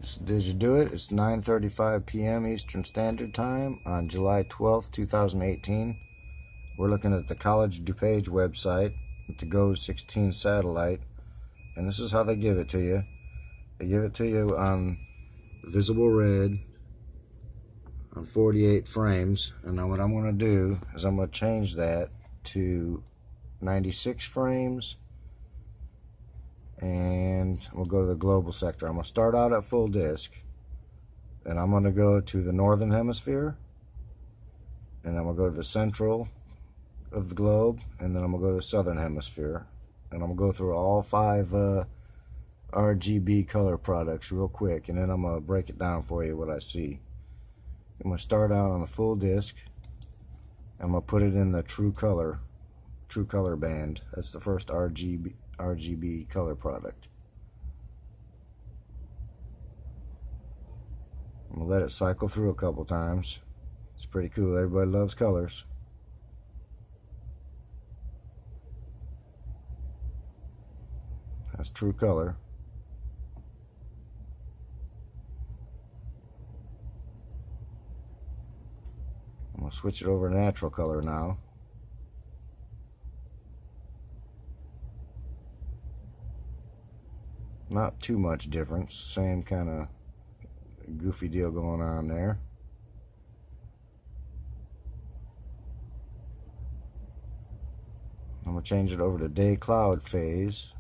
Did you do it? It's 9:35 p.m. Eastern Standard Time on July 12th, 2018. We're looking at the College DuPage website with the GO-16 satellite, and this is how they give it to you. They give it to you on visible red on 48 frames, and now what I'm going to do is I'm going to change that to 96 frames, and we'll go to the global sector. I'm going to start out at full disk, then I'm going to go to the northern hemisphere, and I'm going to go to the central of the globe, and then I'm going to go to the southern hemisphere, and I'm going to go through all 5 RGB color products real quick, and then I'm going to break it down for you what I see. I'm going to start out on the full disk. I'm going to put it in the true color band. That's the first RGB color product. I'm going to let it cycle through a couple times. It's pretty cool. Everybody loves colors. That's true color. I'm going to switch it over to natural color now. Not too much difference. Same kind of goofy deal going on there. I'm going to change it over to day cloud phase.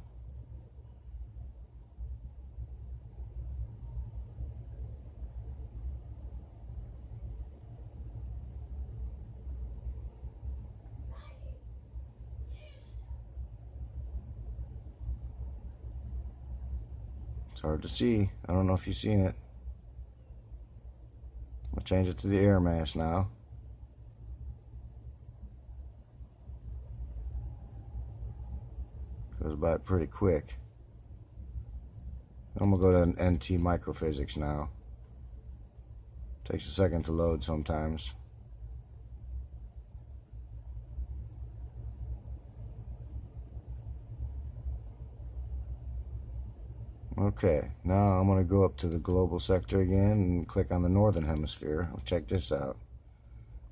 It's hard to see. I don't know if you've seen it. I'll change it to the air mass now. Goes by pretty quick. I'm going to go to an NT microphysics now. Takes a second to load sometimes. Okay, now I'm going to go up to the global sector again and click on the northern hemisphere. Check this out.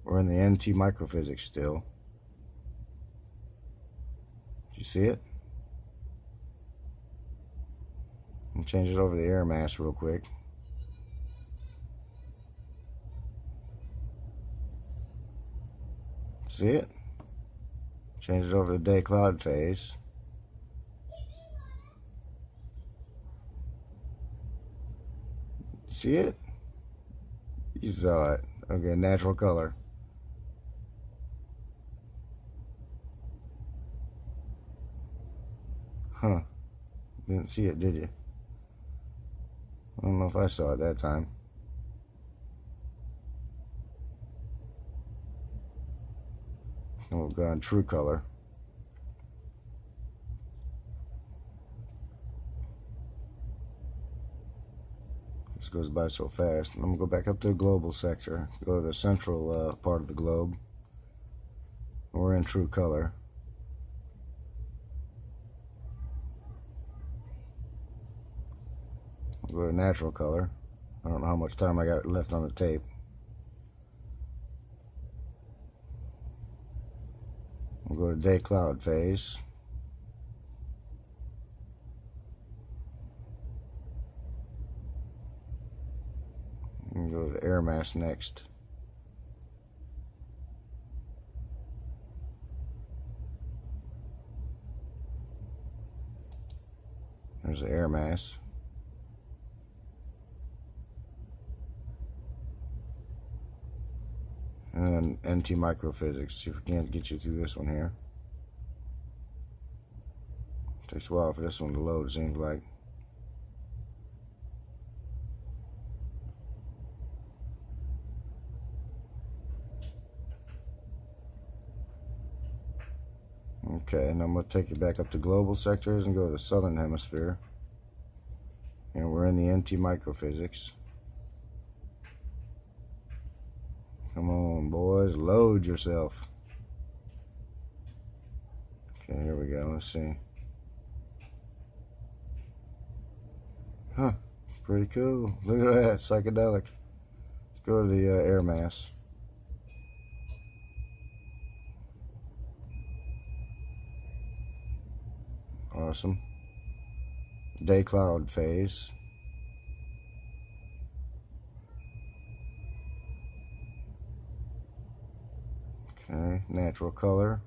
We're in the NT microphysics still. You see it? I'll change it over to the air mass real quick. See it? Change it over to day cloud phase. See it? You saw it. Okay, natural color. Huh. Didn't see it, did you? I don't know if I saw it that time. Oh god, true color. This goes by so fast. I'm going to go back up to the global sector. Go to the central part of the globe. We're in true color. I'll go to natural color. I don't know how much time I got left on the tape. We'll go to day cloud phase. And go to air mass next. There's the air mass. And then NT microphysics. See if we can't get you through this one here. Takes a while for this one to load, it seems like. Okay, and I'm going to take you back up to global sectors and go to the southern hemisphere. And we're in the NT microphysics. Come on, boys, load yourself. Okay, here we go. Let's see. Huh, Pretty cool. Look at that, psychedelic. Let's go to the air mass. Awesome. Day cloud phase. Okay, natural color.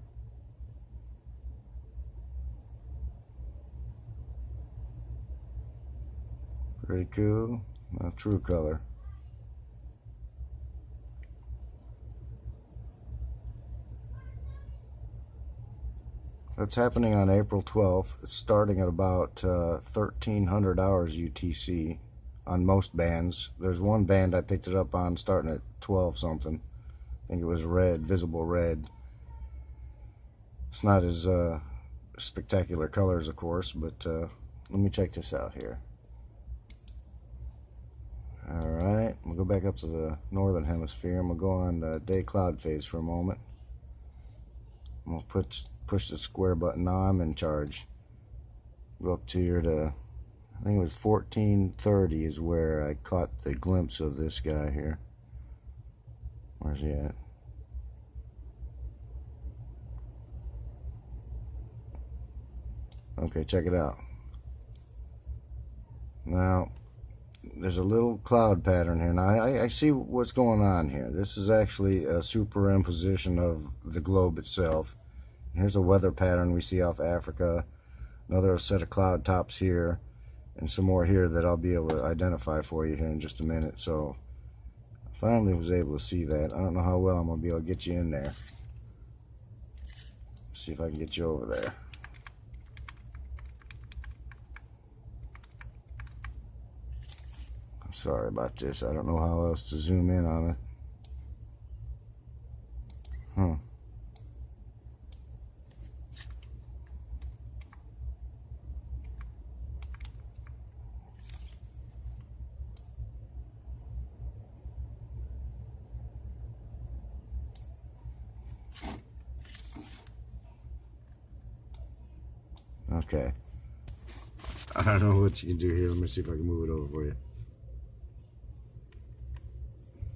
Pretty cool. Now true color. That's happening on April 12th. It's starting at about 1300 hours UTC on most bands. There's one band I picked it up on starting at 12 something. I think it was red, visible red. It's not as spectacular colors, of course, but let me check this out here. Alright, we'll go back up to the northern hemisphere. I'm going to go on the day cloud phase for a moment. I'm going to push the square button. Now I'm in charge. Go up to here to, I think it was 1430 is where I caught the glimpse of this guy here. Where's he at? Okay, check it out. Now, there's a little cloud pattern here. Now, I see what's going on here. This is actually a superimposition of the globe itself. Here's a weather pattern we see off Africa. Another set of cloud tops here. And some more here that I'll be able to identify for you here in just a minute. So, I finally was able to see that. I don't know how well I'm going to be able to get you in there. See if I can get you over there. Sorry about this. I don't know how else to zoom in on it. Okay. I don't know what you can do here. Let me see if I can move it over for you.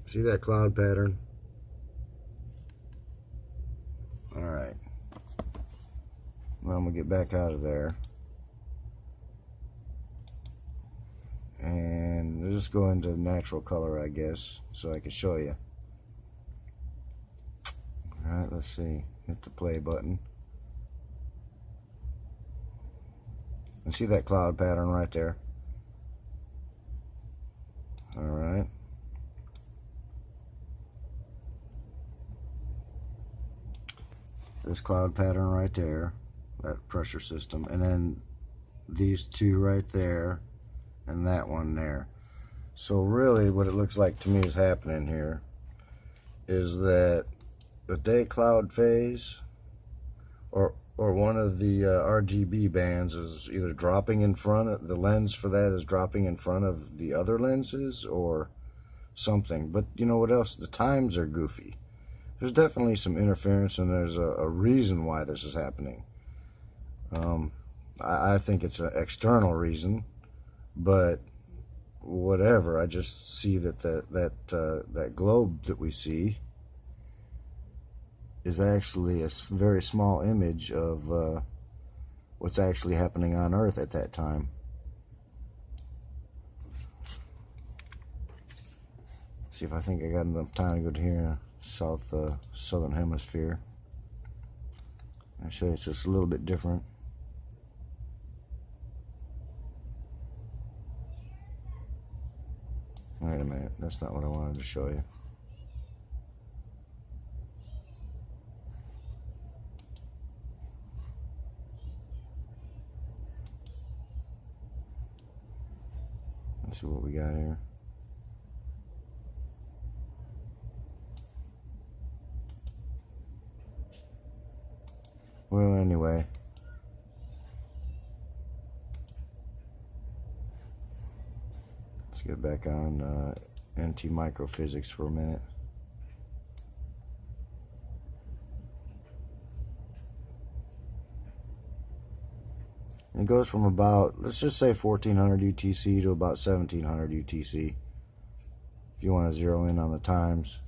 See that cloud pattern? Alright. Now I'm going to get back out of there. And we'll just go into natural color, I guess, so I can show you. Alright, let's see. Hit the play button. And see that cloud pattern right there? Alright. This cloud pattern right there, that pressure system, and then these two right there, and that one there. So really what it looks like to me is happening here is that the day cloud phase or one of the RGB bands is either dropping in front of, the lens for that is dropping in front of the other lenses or something. But you know what else? The times are goofy. There's definitely some interference, and there's a reason why this is happening. I think it's an external reason, but whatever. I just see that that globe that we see is actually a very small image of what's actually happening on Earth at that time. See if I think I got enough time to go to here. Southern hemisphere. I'll show you it's just a little bit different. Wait a minute, that's not what I wanted to show you. Let's see what we got here. Well, anyway, let's get back on anti-microphysics for a minute. And it goes from about, let's just say 1400 UTC to about 1700 UTC. If you want to zero in on the times.